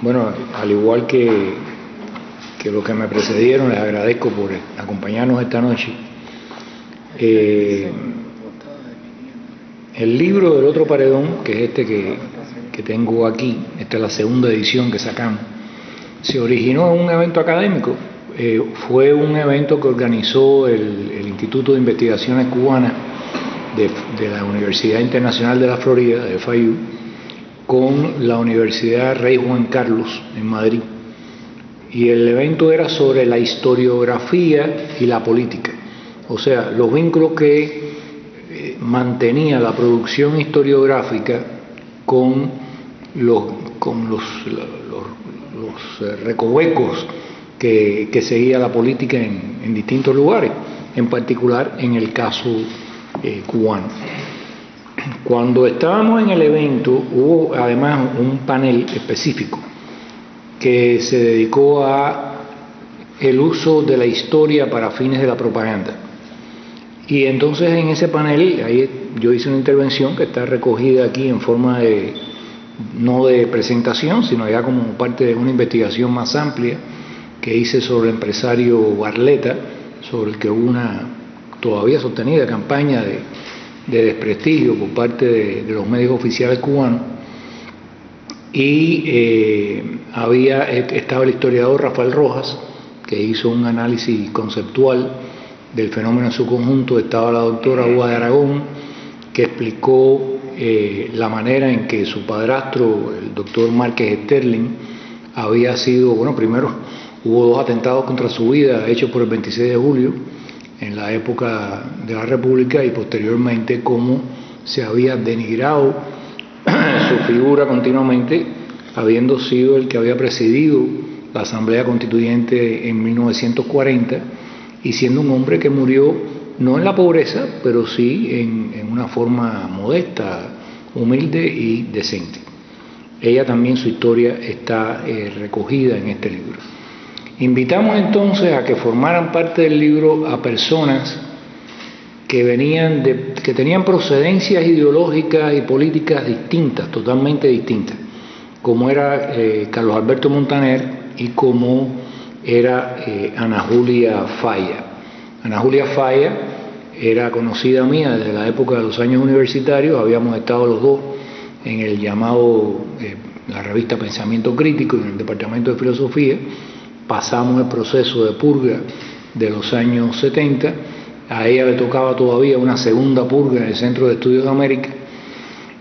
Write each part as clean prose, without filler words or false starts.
Bueno, al igual que los que me precedieron, les agradezco por acompañarnos esta noche. El libro del otro paredón, que es este que tengo aquí, esta es la segunda edición que sacamos, se originó en un evento académico. Fue un evento que organizó el Instituto de Investigaciones Cubanas de la Universidad Internacional de la Florida, de FIU, con la Universidad Rey Juan Carlos en Madrid. Y el evento era sobre la historiografía y la política, o sea, los vínculos que mantenía la producción historiográfica con los recovecos que seguía la política en distintos lugares, en particular en el caso cubano. Cuando estábamos en el evento hubo además un panel específico que se dedicó a el uso de la historia para fines de la propaganda. Y entonces en ese panel, ahí yo hice una intervención que está recogida aquí en forma de, no de presentación, sino ya como parte de una investigación más amplia que hice sobre el empresario Barletta, sobre el que hubo una todavía sostenida campaña de desprestigio por parte de los medios oficiales cubanos. Y estaba el historiador Rafael Rojas, que hizo un análisis conceptual del fenómeno en su conjunto. Estaba la doctora Uva de Aragón, que explicó la manera en que su padrastro, el doctor Márquez Sterling, había sido, bueno, primero hubo 2 atentados contra su vida hechos por el 26 de julio, en la época de la República, y posteriormente cómo se había denigrado su figura continuamente, habiendo sido el que había presidido la Asamblea Constituyente en 1940 y siendo un hombre que murió no en la pobreza, pero sí en una forma modesta, humilde y decente. Ella también, su historia está recogida en este libro. Invitamos entonces a que formaran parte del libro a personas que tenían procedencias ideológicas y políticas distintas, totalmente distintas, como era Carlos Alberto Montaner y como era Ana Julia Falla. Ana Julia Falla era conocida mía desde la época de los años universitarios, habíamos estado los dos en el llamado, la revista Pensamiento Crítico, en el departamento de filosofía. Pasamos el proceso de purga de los años 70, a ella le tocaba todavía una segunda purga en el Centro de Estudios de América,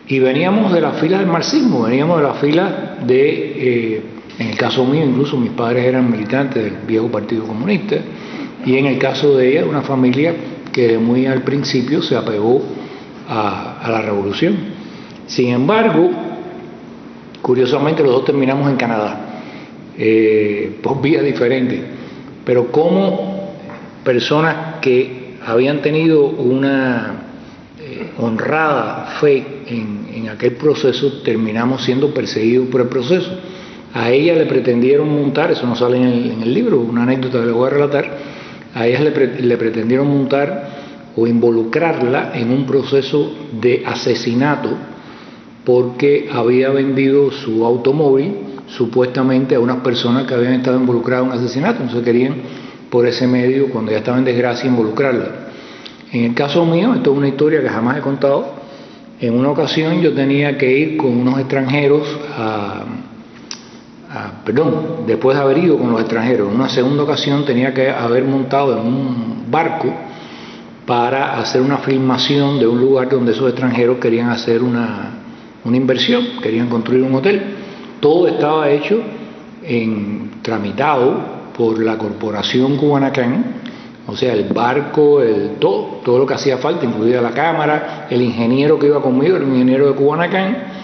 y veníamos de la fila del marxismo, veníamos de la fila de, en el caso mío incluso mis padres eran militantes del viejo Partido Comunista, y en el caso de ella una familia que de muy al principio se apegó a la revolución. Sin embargo, curiosamente los dos terminamos en Canadá, por vías diferentes, pero como personas que habían tenido una honrada fe en aquel proceso, terminamos siendo perseguidos por el proceso. A ella le pretendieron montar, eso no sale en el libro, una anécdota que le voy a relatar, a ella le pretendieron montar o involucrarla en un proceso de asesinato porque había vendido su automóvil supuestamente a unas personas que habían estado involucradas en un asesinato, entonces querían por ese medio, cuando ya estaba en desgracia, involucrarla. En el caso mío, esto es una historia que jamás he contado. En una ocasión yo tenía que ir con unos extranjeros después de haber ido con los extranjeros, en una segunda ocasión tenía que haber montado en un barco para hacer una filmación de un lugar donde esos extranjeros querían hacer una inversión, querían construir un hotel. Todo estaba hecho, tramitado por la corporación Cubanacán, o sea, el barco, todo lo que hacía falta, incluida la cámara, el ingeniero que iba conmigo, el ingeniero de Cubanacán,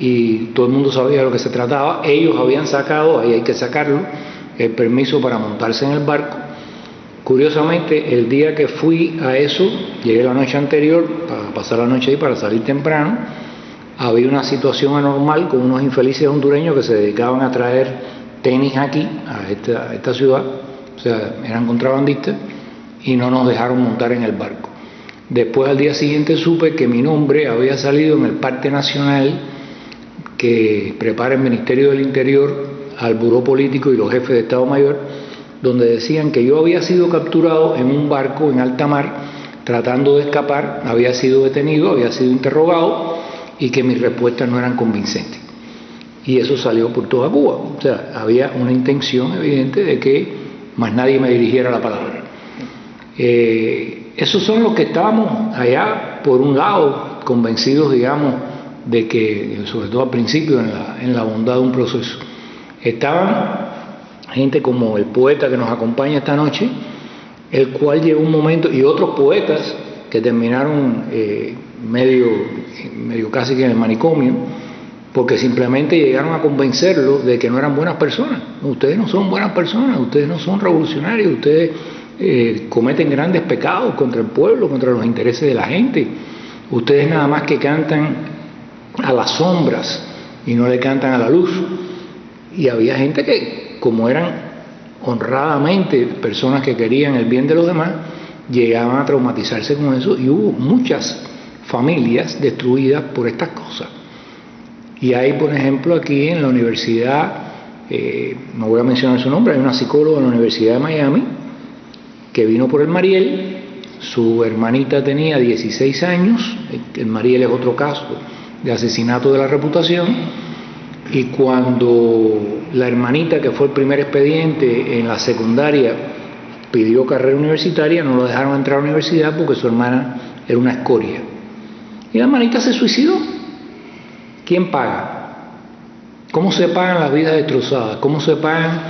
y todo el mundo sabía de lo que se trataba. Ellos habían sacado, ahí hay que sacarlo, el permiso para montarse en el barco. Curiosamente, el día que fui a eso, llegué la noche anterior para pasar la noche ahí, para salir temprano, había una situación anormal con unos infelices hondureños que se dedicaban a traer tenis aquí, a esta ciudad, o sea, eran contrabandistas, y no nos dejaron montar en el barco. Después, al día siguiente, supe que mi nombre había salido en el Parque Nacional que prepara el Ministerio del Interior al Buró Político y los jefes de Estado Mayor, donde decían que yo había sido capturado en un barco en alta mar tratando de escapar, había sido detenido, había sido interrogado y que mis respuestas no eran convincentes. Y eso salió por toda Cuba. O sea, había una intención evidente de que más nadie me dirigiera la palabra. Esos son los que estábamos allá, por un lado, convencidos, digamos, de que, sobre todo al principio, en la bondad de un proceso. Estaban gente como el poeta que nos acompaña esta noche, el cual llegó un momento, y otros poetas que terminaron medio casi que en el manicomio, porque simplemente llegaron a convencerlos de que no eran buenas personas. Ustedes no son buenas personas, ustedes no son revolucionarios, ustedes cometen grandes pecados contra el pueblo, contra los intereses de la gente. Ustedes nada más que cantan a las sombras y no le cantan a la luz. Y había gente que, como eran honradamente personas que querían el bien de los demás, llegaban a traumatizarse con eso, y hubo muchas familias destruidas por estas cosas. Y hay, por ejemplo, aquí en la universidad, no voy a mencionar su nombre, hay una psicóloga en la Universidad de Miami que vino por el Mariel. Su hermanita tenía 16 años, el Mariel es otro caso de asesinato de la reputación, y cuando la hermanita, que fue el primer expediente en la secundaria, pidió carrera universitaria, no lo dejaron entrar a la universidad porque su hermana era una escoria. Y la hermanita se suicidó. ¿Quién paga? ¿Cómo se pagan las vidas destrozadas? ¿Cómo se pagan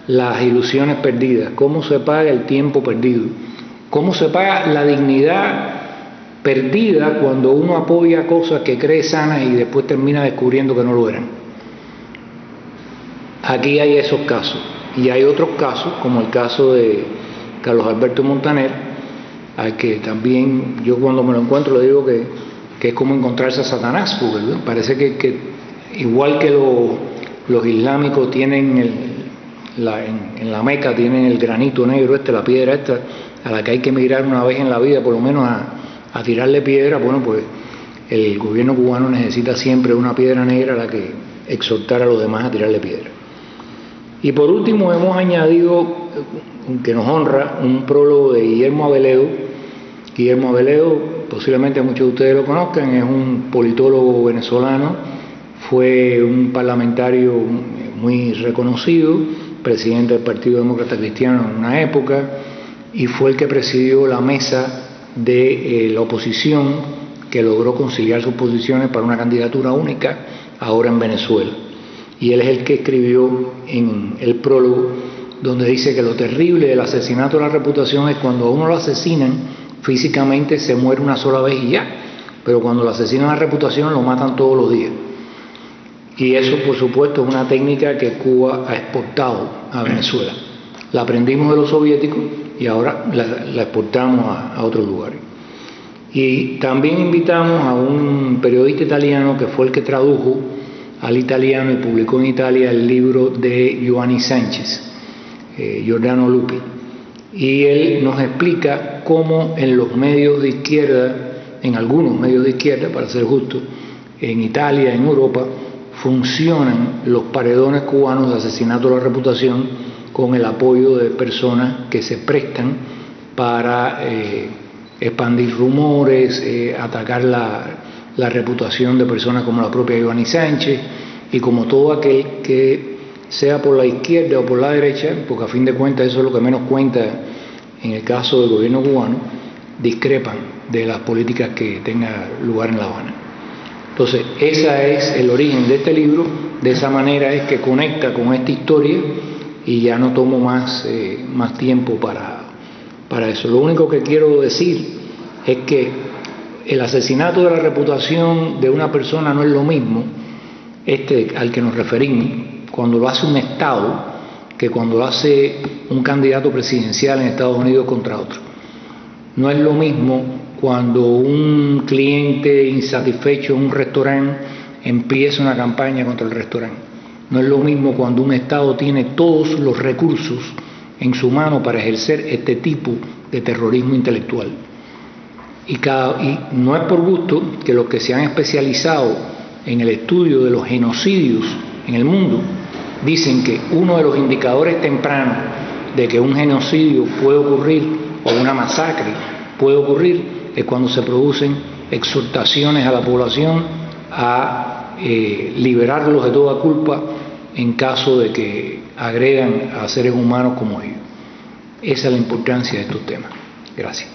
las ilusiones perdidas? ¿Cómo se paga el tiempo perdido? ¿Cómo se paga la dignidad perdida cuando uno apoya cosas que cree sanas y después termina descubriendo que no lo eran? Aquí hay esos casos. Y hay otros casos, como el caso de Carlos Alberto Montaner, al que también yo cuando me lo encuentro le digo que es como encontrarse a Satanás, porque parece que igual que los islámicos tienen en la Meca tienen el granito negro la piedra esta, a la que hay que mirar una vez en la vida, por lo menos a tirarle piedra. Bueno, pues el gobierno cubano necesita siempre una piedra negra a la que exhortar a los demás a tirarle piedra. Y por último hemos añadido, que nos honra, un prólogo de Guillermo Aveledo. Guillermo Aveledo, posiblemente muchos de ustedes lo conozcan, es un politólogo venezolano, fue un parlamentario muy reconocido, presidente del Partido Demócrata Cristiano en una época, y fue el que presidió la mesa de la oposición que logró conciliar sus posiciones para una candidatura única ahora en Venezuela. Y él es el que escribió en el prólogo, donde dice que lo terrible del asesinato de la reputación es cuando a uno lo asesinan físicamente, se muere una sola vez y ya, pero cuando lo asesinan la reputación lo matan todos los días. Y eso, por supuesto, es una técnica que Cuba ha exportado a Venezuela. La aprendimos de los soviéticos y ahora la exportamos a otros lugares. Y también invitamos a un periodista italiano que fue el que tradujo al italiano y publicó en Italia el libro de Giovanni Sánchez, Giordano Lupi. Y él nos explica cómo en los medios de izquierda, en algunos medios de izquierda, para ser justo, en Italia, en Europa, funcionan los paredones cubanos de asesinato de la reputación con el apoyo de personas que se prestan para expandir rumores, atacar la reputación de personas como la propia Giovanni Sánchez y como todo aquel que sea por la izquierda o por la derecha, porque a fin de cuentas eso es lo que menos cuenta en el caso del gobierno cubano, discrepan de las políticas que tengan lugar en La Habana. Entonces, ese es el origen de este libro. De esa manera es que conecta con esta historia y ya no tomo más tiempo para eso. Lo único que quiero decir es que el asesinato de la reputación de una persona no es lo mismo, al que nos referimos, cuando lo hace un Estado, que cuando lo hace un candidato presidencial en Estados Unidos contra otro. No es lo mismo cuando un cliente insatisfecho en un restaurante empieza una campaña contra el restaurante. No es lo mismo cuando un Estado tiene todos los recursos en su mano para ejercer este tipo de terrorismo intelectual. Y no es por gusto que los que se han especializado en el estudio de los genocidios en el mundo, dicen que uno de los indicadores tempranos de que un genocidio puede ocurrir o una masacre puede ocurrir es cuando se producen exhortaciones a la población a liberarlos de toda culpa en caso de que agredan a seres humanos como ellos. Esa es la importancia de estos temas. Gracias.